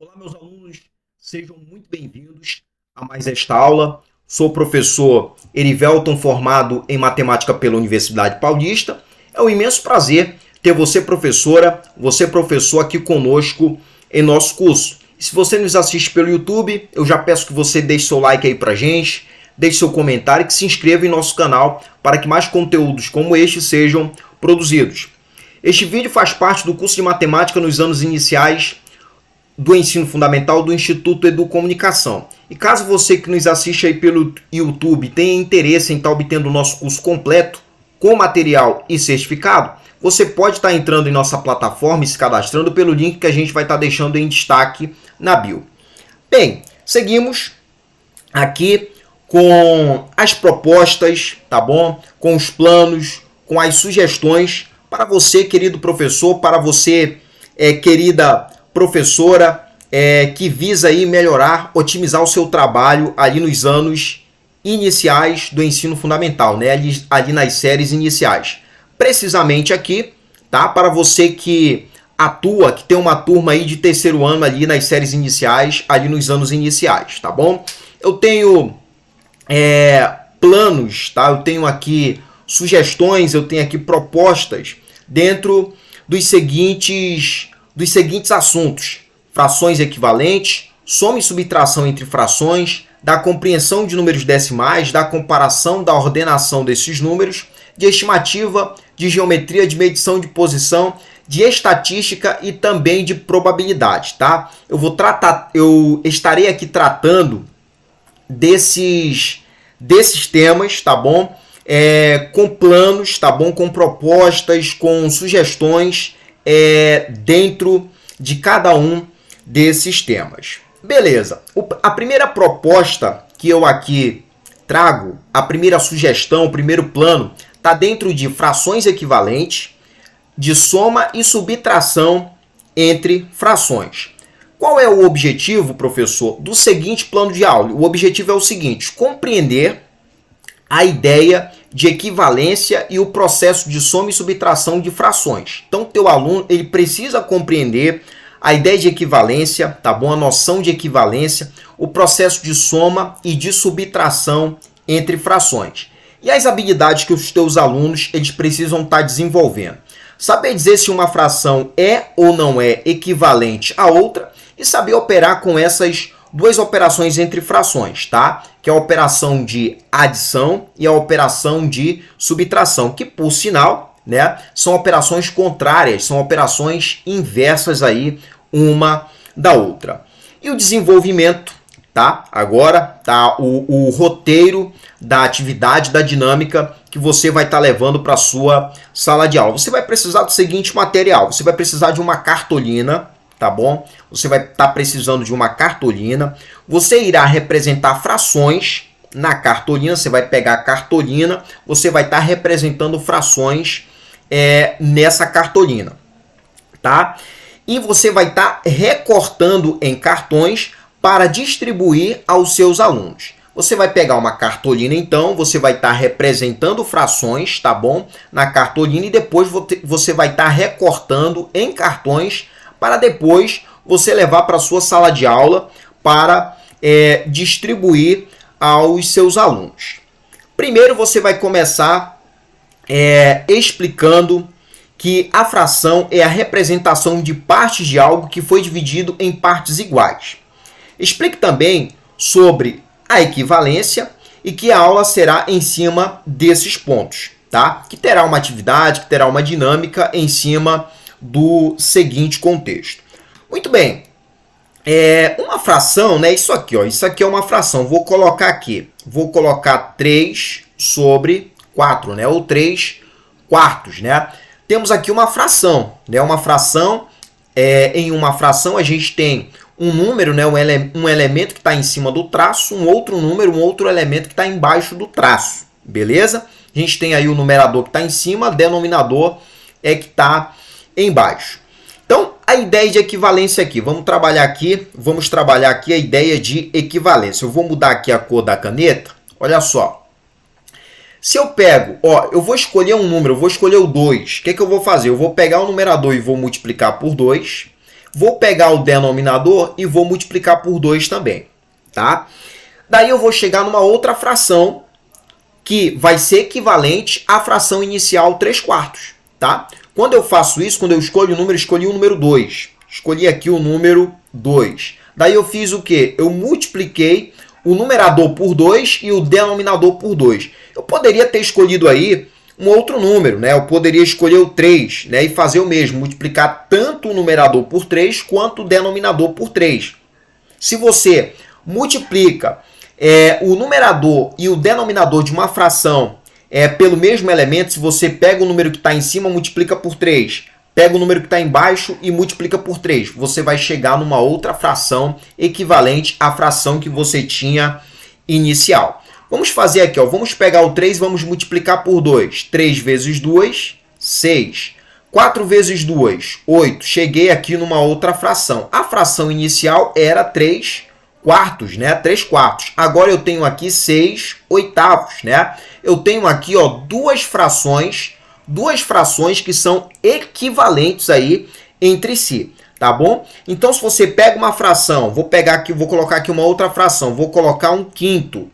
Olá, meus alunos, sejam muito bem-vindos a mais esta aula. Sou o professor Erivelton, formado em matemática pela Universidade Paulista. É um imenso prazer ter você, professora, você, professor, aqui conosco em nosso curso. E se você nos assiste pelo YouTube, eu já peço que você deixe seu like aí pra gente, deixe seu comentário e que se inscreva em nosso canal para que mais conteúdos como este sejam produzidos. Este vídeo faz parte do curso de matemática nos anos iniciais do ensino fundamental do Instituto Educomunicação. E caso você que nos assiste aí pelo YouTube tenha interesse em estar obtendo o nosso curso completo, com material e certificado, você pode estar entrando em nossa plataforma e se cadastrando pelo link que a gente vai estar deixando em destaque na bio. Bem, seguimos aqui com as propostas, tá bom? Com os planos, com as sugestões para você, querido professor, para você, querida professora, que visa aí melhorar, otimizar o seu trabalho ali nos anos iniciais do ensino fundamental, né? Ali nas séries iniciais. Precisamente aqui, tá? Para você que atua, que tem uma turma aí de terceiro ano ali nas séries iniciais, ali nos anos iniciais, tá bom? Eu tenho planos, tá? Eu tenho aqui sugestões, eu tenho aqui propostas dentro dos seguintes assuntos: frações equivalentes, soma e subtração entre frações, da compreensão de números decimais, da comparação da ordenação desses números, de estimativa, de geometria, de medição de posição, de estatística e também de probabilidade, tá? Eu estarei aqui tratando desses temas, tá bom? Com planos, tá bom? Com propostas, com sugestões dentro de cada um desses temas. Beleza. A primeira proposta que eu aqui trago, a primeira sugestão, o primeiro plano, está dentro de frações equivalentes, de soma e subtração entre frações. Qual é o objetivo, professor, do seguinte plano de aula? O objetivo é o seguinte: compreender a ideia de equivalência e o processo de soma e subtração de frações. Então, teu aluno ele precisa compreender a ideia de equivalência, tá bom? A noção de equivalência, o processo de soma e de subtração entre frações. E as habilidades que os teus alunos eles precisam estar desenvolvendo. Saber dizer se uma fração é ou não é equivalente a outra e saber operar com essas duas operações entre frações, tá? Que é a operação de adição e a operação de subtração, que por sinal, né, são operações contrárias, são operações inversas aí uma da outra. E o desenvolvimento, tá? Agora tá o roteiro da atividade, da dinâmica que você vai estar levando para a sua sala de aula. Você vai precisar do seguinte material: você vai precisar de uma cartolina, tá bom? Você vai estar precisando de uma cartolina. Você irá representar frações na cartolina. Você vai pegar a cartolina, você vai estar representando frações nessa cartolina, tá? E você vai estar recortando em cartões para distribuir aos seus alunos. Você vai pegar uma cartolina, então, você vai estar representando frações, tá bom? Na cartolina, e depois você vai estar recortando em cartões para depois você levar para a sua sala de aula para distribuir aos seus alunos. Primeiro você vai começar explicando que a fração é a representação de partes de algo que foi dividido em partes iguais. Explique também sobre a equivalência e que a aula será em cima desses pontos, tá? Que terá uma atividade, que terá uma dinâmica em cima do seguinte contexto. Muito bem. Uma fração, né? Isso aqui, ó. Isso aqui é uma fração. Vou colocar aqui. Vou colocar 3 sobre 4, né? Ou 3 quartos, né? Temos aqui uma fração, né? Uma fração, em uma fração a gente tem um número, né? Um elemento que está em cima do traço, um outro número, um outro elemento que está embaixo do traço, beleza? A gente tem aí o numerador que está em cima, denominador que está embaixo. Então, a ideia de equivalência aqui, vamos trabalhar aqui a ideia de equivalência. Eu vou mudar aqui a cor da caneta, olha só. Se eu pego, eu vou escolher um número, eu vou escolher o 2. O que eu vou fazer? Eu vou pegar o numerador e vou multiplicar por 2. vou pegar o denominador e vou multiplicar por 2 também, tá? Daí eu vou chegar numa outra fração que vai ser equivalente à fração inicial 3/4, tá? Quando eu faço isso, quando eu escolho o número, escolhi o número 2. Escolhi aqui o número 2. Daí eu fiz o quê? Eu multipliquei o numerador por 2 e o denominador por 2. Eu poderia ter escolhido aí um outro número, né? Eu poderia escolher o 3, né? E fazer o mesmo, multiplicar tanto o numerador por 3 quanto o denominador por 3. Se você multiplica o numerador e o denominador de uma fração pelo mesmo elemento, se você pega o número que está em cima, multiplica por 3, pega o número que está embaixo e multiplica por 3, você vai chegar numa outra fração equivalente à fração que você tinha inicial. Vamos fazer aqui, ó, vamos pegar o 3 e vamos multiplicar por 2. 3 vezes 2, 6. 4 vezes 2, 8. Cheguei aqui numa outra fração. A fração inicial era 3/4, né? 3/4. Agora eu tenho aqui 6/8, né? Eu tenho aqui, ó, duas frações que são equivalentes aí entre si, tá bom? Então, se você pega uma fração, vou pegar aqui, vou colocar aqui uma outra fração, vou colocar um quinto.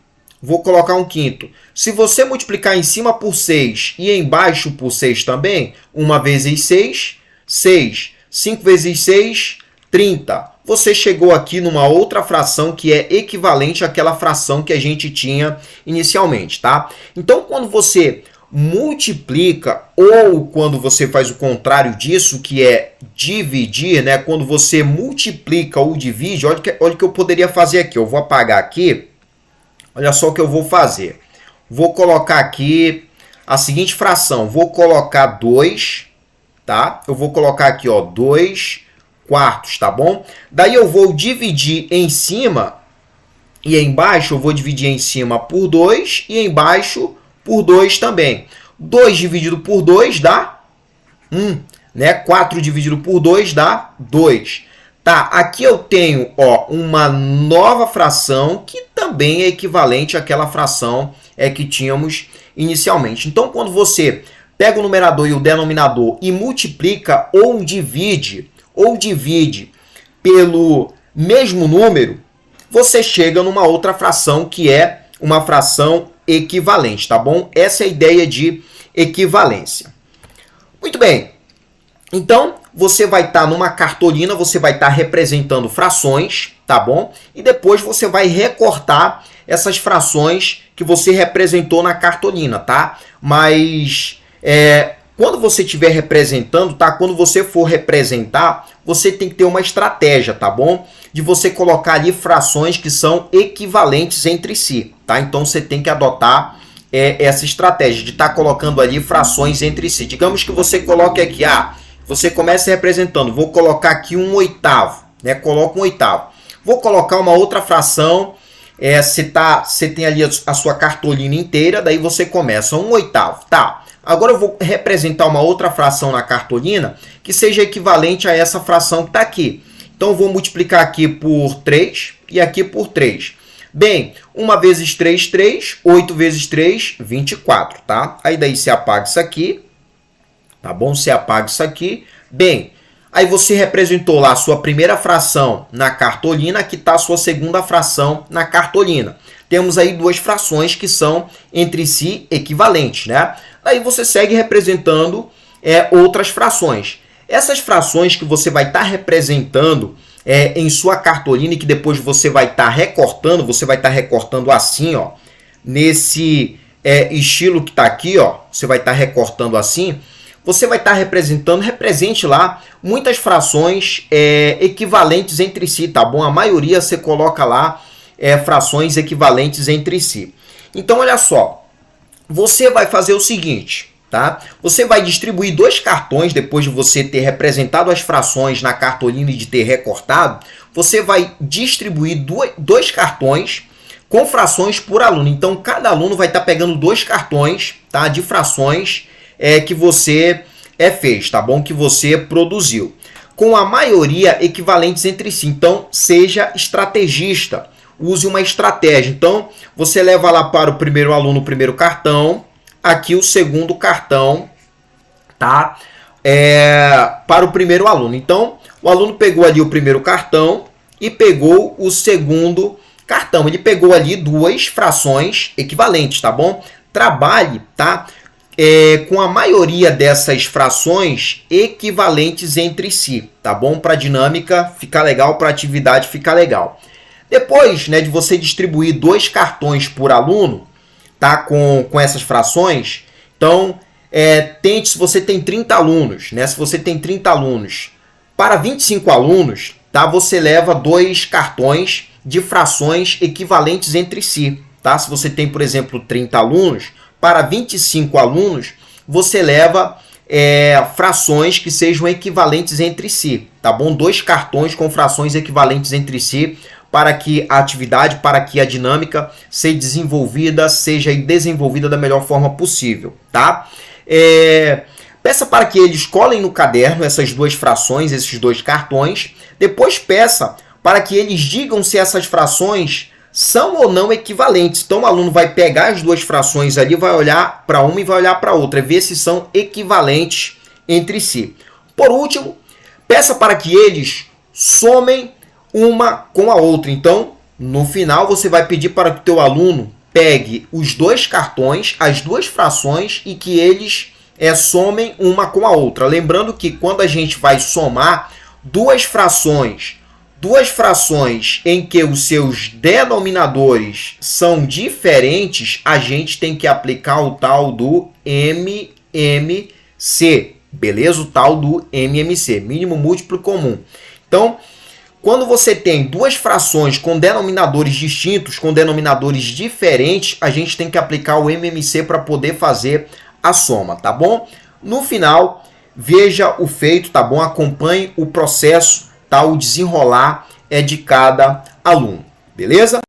Se você multiplicar em cima por 6 e embaixo por 6 também, 1 vezes 6, 6. 5 vezes 6, 30. Você chegou aqui numa outra fração que é equivalente àquela fração que a gente tinha inicialmente, tá? Então, quando você multiplica ou quando você faz o contrário disso, que é dividir, né? Quando você multiplica ou divide, olha o que eu poderia fazer aqui. Eu vou apagar aqui. Olha só o que eu vou fazer. Vou colocar aqui a seguinte fração. Vou colocar 2, tá? Eu vou colocar aqui, ó, 2/4, tá bom? Daí eu vou dividir em cima e embaixo. Eu vou dividir em cima por 2 e embaixo por 2 também. 2 dividido por 2 dá 1, né? 4 dividido por 2 dá 2. Tá, aqui eu tenho, ó, uma nova fração que também é equivalente àquela fração que tínhamos inicialmente. Então, quando você pega o numerador e o denominador e multiplica ou divide pelo mesmo número, você chega numa outra fração que é uma fração equivalente, tá bom? Essa é a ideia de equivalência. Muito bem. Então, você vai estar numa cartolina, você vai estar representando frações, tá bom? E depois você vai recortar essas frações que você representou na cartolina, tá? Mas quando você estiver representando, tá? Quando você for representar, você tem que ter uma estratégia, tá bom? De você colocar ali frações que são equivalentes entre si, tá? Então, você tem que adotar essa estratégia de estar colocando ali frações entre si. Digamos que você coloque aqui, você começa representando, vou colocar aqui 1/8, né? Coloca 1/8. Vou colocar uma outra fração, você tem ali a sua cartolina inteira, daí você começa 1/8, tá? Agora eu vou representar uma outra fração na cartolina que seja equivalente a essa fração que está aqui. Então, eu vou multiplicar aqui por 3 e aqui por 3. Bem, 1 vezes 3, 3. 8 vezes 3, 24, tá? Aí daí você apaga isso aqui. Tá bom? Você apaga isso aqui. Bem, aí você representou lá a sua primeira fração na cartolina, aqui está a sua segunda fração na cartolina. Temos aí duas frações que são entre si equivalentes, né? Aí você segue representando outras frações. Essas frações que você vai estar representando em sua cartolina e que depois você vai estar recortando assim, ó, nesse estilo que está aqui, ó, você vai estar recortando assim. Você vai estar represente lá muitas frações equivalentes entre si, tá bom? A maioria você coloca lá frações equivalentes entre si. Então, olha só, você vai fazer o seguinte, tá? Você vai distribuir 2 cartões depois de você ter representado as frações na cartolina e de ter recortado. Você vai distribuir 2 cartões com frações por aluno. Então, cada aluno vai estar pegando 2 cartões, tá, de frações que você fez, tá bom? Que você produziu. Com a maioria equivalentes entre si. Então, seja estrategista. Use uma estratégia. Então, você leva lá para o primeiro aluno o primeiro cartão. Aqui o segundo cartão, tá? Para o primeiro aluno. Então, O aluno pegou ali o primeiro cartão e pegou o segundo cartão. Ele pegou ali duas frações equivalentes, tá bom? Trabalhe, tá? Com a maioria dessas frações equivalentes entre si, tá bom? Para a dinâmica ficar legal, para a atividade ficar legal. Depois, né, de você distribuir 2 cartões por aluno, tá? Com essas frações, então, tente, se você tem 30 alunos, né? Se você tem 30 alunos, para 25 alunos, tá? Você leva 2 cartões de frações equivalentes entre si, tá? Se você tem, por exemplo, 30 alunos, para 25 alunos, você leva frações que sejam equivalentes entre si, tá bom? 2 cartões com frações equivalentes entre si, para que a atividade, para que a dinâmica seja desenvolvida da melhor forma possível, tá? Peça para que eles colhem no caderno essas 2 frações, esses 2 cartões. Depois peça para que eles digam se essas frações são ou não equivalentes. Então o aluno vai pegar as 2 frações ali, vai olhar para uma e vai olhar para a outra, ver se são equivalentes entre si. Por último, peça para que eles somem uma com a outra. Então, no final, você vai pedir para que o teu aluno pegue os 2 cartões, as 2 frações e que eles somem uma com a outra. Lembrando que quando a gente vai somar 2 frações em que os seus denominadores são diferentes, a gente tem que aplicar o tal do MMC, beleza? O tal do MMC, mínimo múltiplo comum. Então, quando você tem 2 frações com denominadores distintos, com denominadores diferentes, a gente tem que aplicar o MMC para poder fazer a soma, tá bom? No final, veja o feito, tá bom? Acompanhe o processo, tá? O desenrolar de cada aluno, beleza?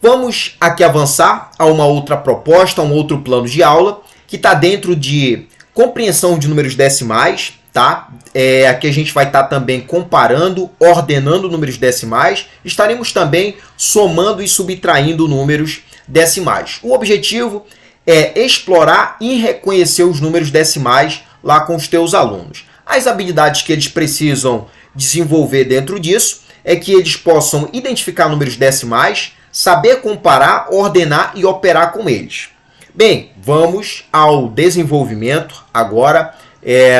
Vamos aqui avançar a uma outra proposta, a um outro plano de aula, que está dentro de compreensão de números decimais, tá? Aqui a gente vai estar também comparando, ordenando números decimais. Estaremos também somando e subtraindo números decimais. O objetivo é explorar e reconhecer os números decimais lá com os teus alunos. As habilidades que eles precisam desenvolver dentro disso é que eles possam identificar números decimais, saber comparar, ordenar e operar com eles. Bem, vamos ao desenvolvimento agora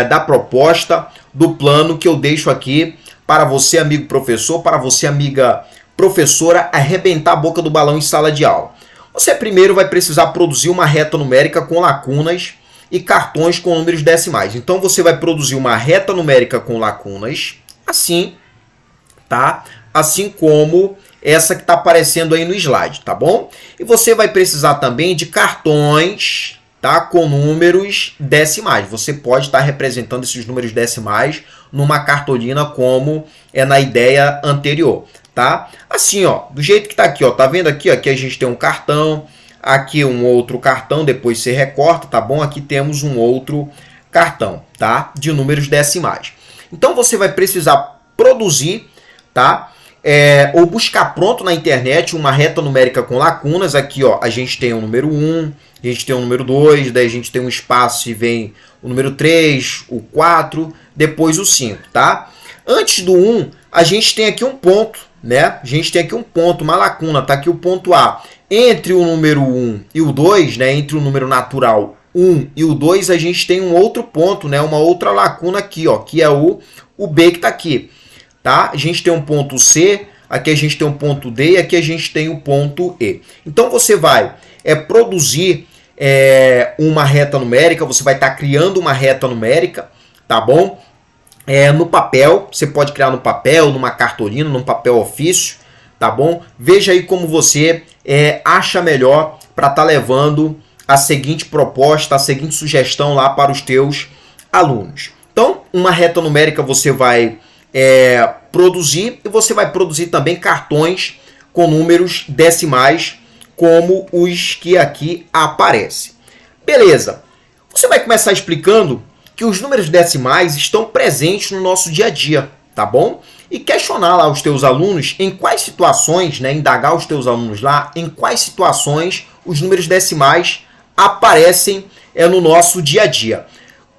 da proposta, do plano que eu deixo aqui para você, amigo professor, para você, amiga professora, arrebentar a boca do balão em sala de aula. Você primeiro vai precisar produzir uma reta numérica com lacunas e cartões com números decimais. Então você vai produzir uma reta numérica com lacunas, assim, tá? Assim como essa que está aparecendo aí no slide, tá bom? E você vai precisar também de cartões, tá, com números decimais. Você pode estar representando esses números decimais numa cartolina como na ideia anterior, tá? Assim, ó, do jeito que tá aqui, ó, tá vendo aqui, ó, aqui a gente tem um cartão, aqui um outro cartão, depois você recorta, tá bom? Aqui temos um outro cartão, tá? De números decimais. Então você vai precisar produzir, tá? Ou buscar pronto na internet uma reta numérica com lacunas. Aqui, ó, a gente tem o número 1, a gente tem o número 2, daí a gente tem um espaço e vem o número 3, o 4, depois o 5, tá? Antes do 1, a gente tem aqui um ponto, né? A gente tem aqui um ponto, uma lacuna, tá aqui o ponto A. Entre o número 1 e o 2, né? Entre o número natural 1 e o 2, a gente tem um outro ponto, né? Uma outra lacuna aqui, ó, que é o B que tá aqui. Tá? A gente tem um ponto C, aqui a gente tem um ponto D e aqui a gente tem o ponto E. Então você vai produzir uma reta numérica, você vai estar criando uma reta numérica, tá bom? No papel, você pode criar no papel, numa cartolina, num papel ofício, tá bom? Veja aí como você acha melhor para estar levando a seguinte proposta, a seguinte sugestão lá para os teus alunos. Então, uma reta numérica você vai produzir, e você vai produzir também cartões com números decimais como os que aqui aparecem. Beleza, você vai começar explicando que os números decimais estão presentes no nosso dia a dia, tá bom? E questionar lá os teus alunos em quais situações, né, indagar os teus alunos lá em quais situações os números decimais aparecem no nosso dia a dia.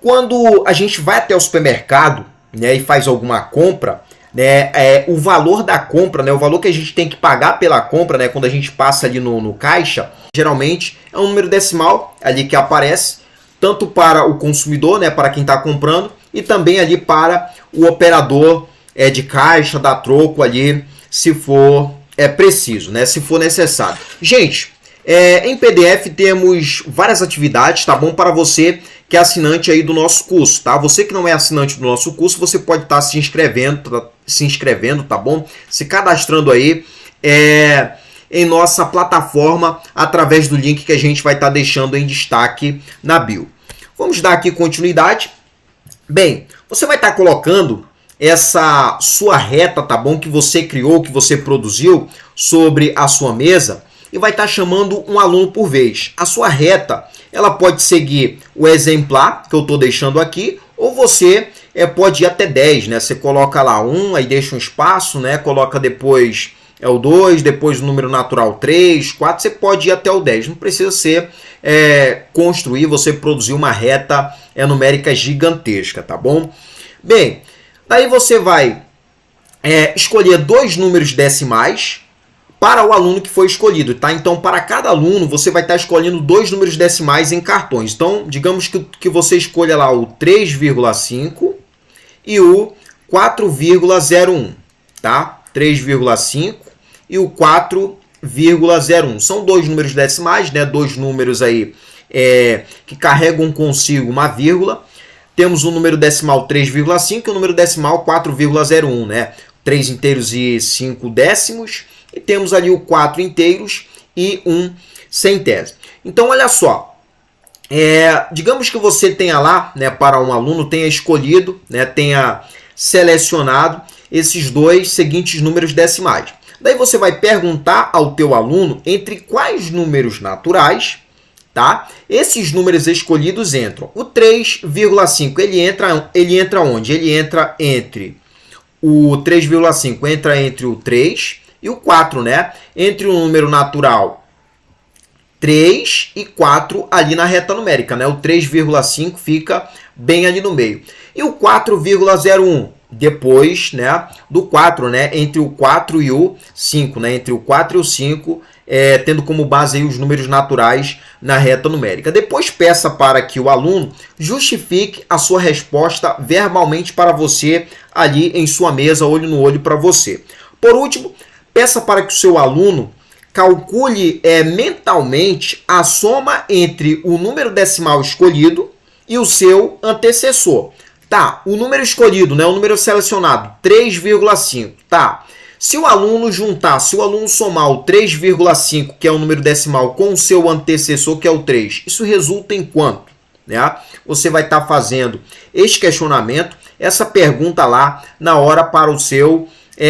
Quando a gente vai até o supermercado, né, e faz alguma compra, né, o valor da compra, né, o valor que a gente tem que pagar pela compra, né, quando a gente passa ali no caixa, geralmente é um número decimal ali que aparece, tanto para o consumidor, né, para quem está comprando, e também ali para o operador de caixa, da troco ali, se for preciso, né, se for necessário. Gente, em PDF temos várias atividades, tá bom? Para você que é assinante aí do nosso curso, tá? Você que não é assinante do nosso curso, você pode estar se inscrevendo, tá bom? Se cadastrando aí em nossa plataforma através do link que a gente vai estar deixando em destaque na bio. Vamos dar aqui continuidade. Bem, você vai estar colocando essa sua reta, tá bom? Que você criou, que você produziu sobre a sua mesa, e vai estar chamando um aluno por vez. A sua reta, ela pode seguir o exemplar que eu estou deixando aqui, ou você pode ir até 10, né? Você coloca lá 1, aí deixa um espaço, né? Coloca depois o 2, depois o número natural 3, 4, você pode ir até o 10. Não precisa ser construir, você produzir uma reta numérica gigantesca, tá bom? Bem, daí você vai escolher 2 números decimais para o aluno que foi escolhido, tá? Então, para cada aluno, você vai estar escolhendo 2 números decimais em cartões. Então, digamos que você escolha lá o 3,5 e o 4,01, tá? 3,5 e o 4,01. São 2 números decimais, né? 2 números aí que carregam consigo uma vírgula. Temos o número decimal 3,5 e o número decimal 4,01, né? 3 inteiros e 5 décimos. E temos ali o 4 inteiros e 1 centésimo. Então, olha só. Digamos que você tenha lá, né, para um aluno, tenha escolhido, né, tenha selecionado esses 2 seguintes números decimais. Daí você vai perguntar ao teu aluno entre quais números naturais, tá, esses números escolhidos entram. O 3,5, ele entra onde? Ele entra entre o 3,5, entra entre o 3 e o 4, né? Entre o número natural 3 e 4 ali na reta numérica, né? O 3,5 fica bem ali no meio. E o 4,01 depois, né, do 4, né? Entre o 4 e o 5, né? Entre o 4 e o 5, tendo como base aí os números naturais na reta numérica. Depois peça para que o aluno justifique a sua resposta verbalmente para você ali em sua mesa, olho no olho para você. Por último, peça para que o seu aluno calcule mentalmente a soma entre o número decimal escolhido e o seu antecessor. Tá, o número escolhido, né, o número selecionado, 3,5. Tá, se o aluno somar o 3,5, que é o número decimal, com o seu antecessor, que é o 3, isso resulta em quanto? Né? Você vai estar fazendo este questionamento, essa pergunta lá na hora para o seu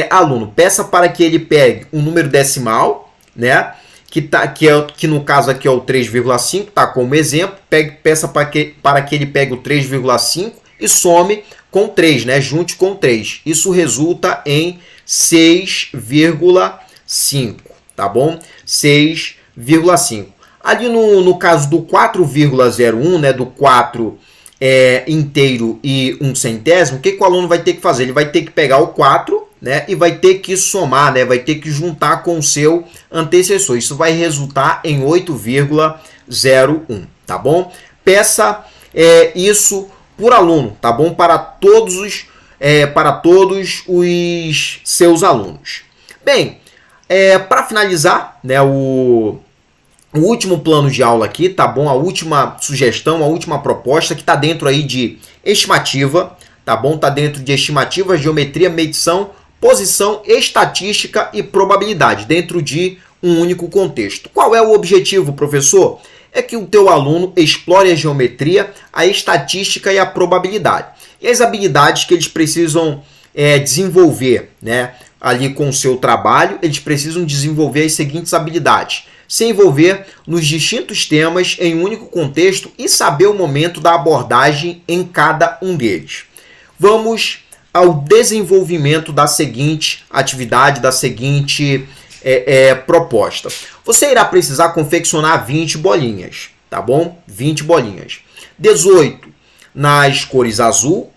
aluno. Peça para que ele pegue um número decimal, né? Que no caso aqui é o 3,5, tá como exemplo. Peça para que ele pegue o 3,5 e some com 3, né? Junte com 3. Isso resulta em 6,5, tá bom? 6,5. Ali no caso do 4,01, né? Do 4 inteiro e 1 centésimo, o que o aluno vai ter que fazer? Ele vai ter que pegar o 4, né, e vai ter que somar, né, vai ter que juntar com o seu antecessor. Isso vai resultar em 8,01, tá bom? Peça isso por aluno, tá bom? Para todos os seus alunos. Bem, para finalizar, né, o último plano de aula aqui, tá bom? A última sugestão, a última proposta que está dentro aí de estimativa, tá bom? Está dentro de estimativa, geometria, medição, posição, estatística e probabilidade, dentro de um único contexto. Qual é o objetivo, professor? É que o teu aluno explore a geometria, a estatística e a probabilidade. E as habilidades que eles precisam desenvolver, né, ali com o seu trabalho, eles precisam desenvolver as seguintes habilidades: se envolver nos distintos temas em um único contexto e saber o momento da abordagem em cada um deles. Vamos ao desenvolvimento da seguinte atividade, da seguinte proposta. Você irá precisar confeccionar 20 bolinhas, tá bom? 20 bolinhas. 18 nas cores azul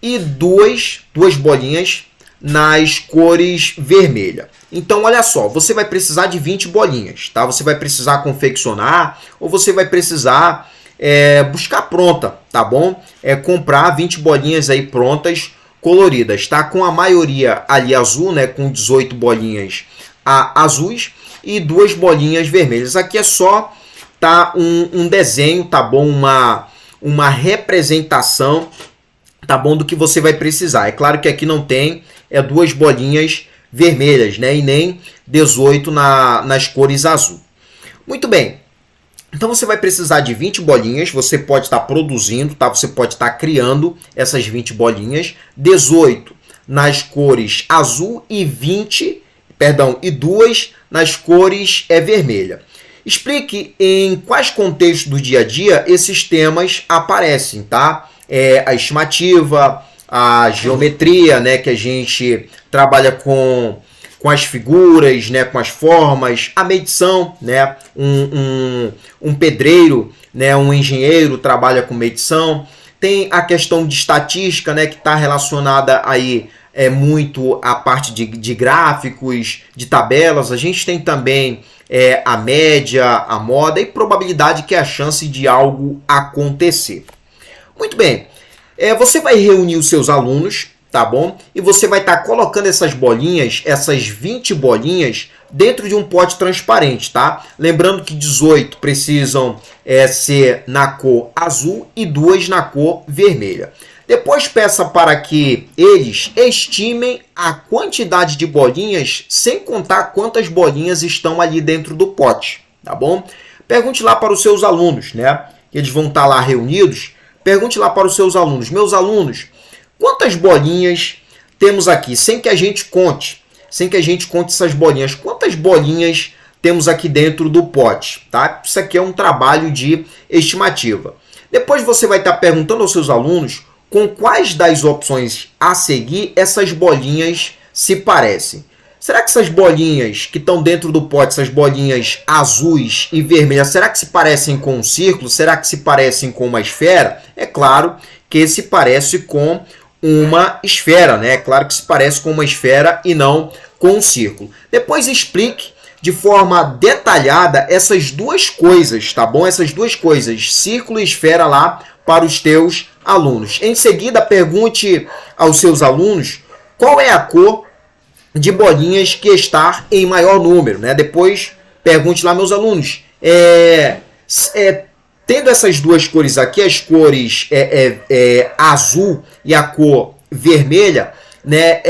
e duas bolinhas nas cores vermelha. Então, olha só, você vai precisar de 20 bolinhas, tá? Você vai precisar confeccionar ou você vai precisar buscar pronta, tá bom? Comprar 20 bolinhas aí prontas, coloridas, tá? Com a maioria ali azul, né? Com 18 bolinhas azuis e 2 bolinhas vermelhas. Aqui é só tá um desenho, tá bom? Uma representação, tá bom? Do que você vai precisar. É claro que aqui não tem 2 bolinhas vermelhas, né? E nem 18 nas cores azul. Muito bem. Então você vai precisar de 20 bolinhas, você pode estar produzindo, tá? Você pode estar criando essas 20 bolinhas, 18 nas cores azul e 2 nas cores vermelha. Explique em quais contextos do dia a dia esses temas aparecem, tá? A estimativa, a geometria, né, que a gente trabalha com as figuras, né, com as formas, a medição, né, um pedreiro, né, um engenheiro trabalha com medição. Tem a questão de estatística, né, que está relacionada aí muito à parte de gráficos, de tabelas. A gente tem também a média, a moda e probabilidade, que é a chance de algo acontecer. Muito bem, você vai reunir os seus alunos, tá bom? E você vai estar colocando essas bolinhas, essas 20 bolinhas, dentro de um pote transparente, tá? Lembrando que 18 precisam ser na cor azul e 2 na cor vermelha. Depois peça para que eles estimem a quantidade de bolinhas, sem contar quantas bolinhas estão ali dentro do pote, tá bom? Pergunte lá para os seus alunos, né? Eles vão estar lá reunidos. Pergunte lá para os seus alunos: meus alunos, quantas bolinhas temos aqui? Sem que a gente conte essas bolinhas. Quantas bolinhas temos aqui dentro do pote, tá? Isso aqui é um trabalho de estimativa. Depois você vai estar perguntando aos seus alunos com quais das opções a seguir essas bolinhas se parecem. Será que essas bolinhas que estão dentro do pote, essas bolinhas azuis e vermelhas, será que se parecem com um círculo? Será que se parecem com uma esfera? É claro que se parece com uma esfera, né? É claro que se parece com uma esfera e não com um círculo. Depois explique de forma detalhada essas duas coisas, tá bom? Essas duas coisas, círculo e esfera, lá para os teus alunos. Em seguida, pergunte aos seus alunos qual é a cor de bolinhas que está em maior número, né? Depois pergunte lá, meus alunos, tendo essas duas cores aqui, as cores azul e a cor vermelha, né?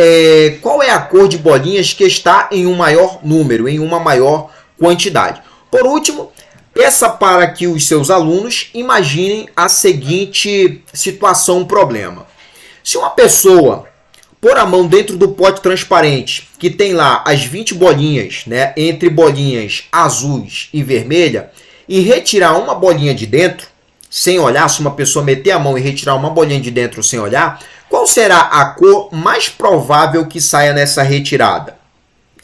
Qual é a cor de bolinhas que está em um maior número, em uma maior quantidade? Por último, peça para que os seus alunos imaginem a seguinte situação, problema. Se uma pessoa pôr a mão dentro do pote transparente, que tem lá as 20 bolinhas, né, entre bolinhas azuis e vermelha, e retirar uma bolinha de dentro, sem olhar, se uma pessoa meter a mão e retirar uma bolinha de dentro sem olhar, qual será a cor mais provável que saia nessa retirada?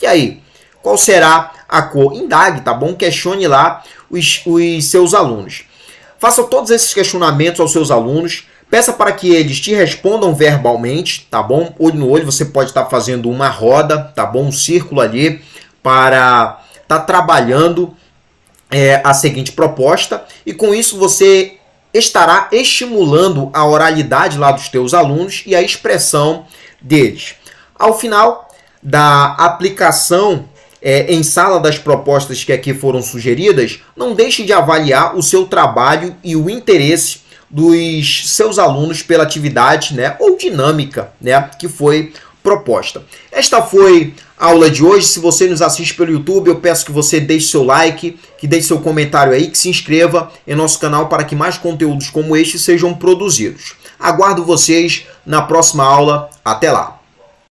E aí, qual será a cor? Indague, tá bom? Questione lá os seus alunos. Faça todos esses questionamentos aos seus alunos. Peça para que eles te respondam verbalmente, tá bom? Olho no olho, você pode estar fazendo uma roda, tá bom? Um círculo ali para estar trabalhando a seguinte proposta. E com isso você estará estimulando a oralidade lá dos teus alunos e a expressão deles. Ao final da aplicação em sala das propostas que aqui foram sugeridas, não deixe de avaliar o seu trabalho e o interesse dos seus alunos pela atividade, né, ou dinâmica, né, que foi proposta. Esta foi a aula de hoje. Se você nos assiste pelo YouTube, eu peço que você deixe seu like, que deixe seu comentário aí, que se inscreva em nosso canal para que mais conteúdos como este sejam produzidos. Aguardo vocês na próxima aula. Até lá!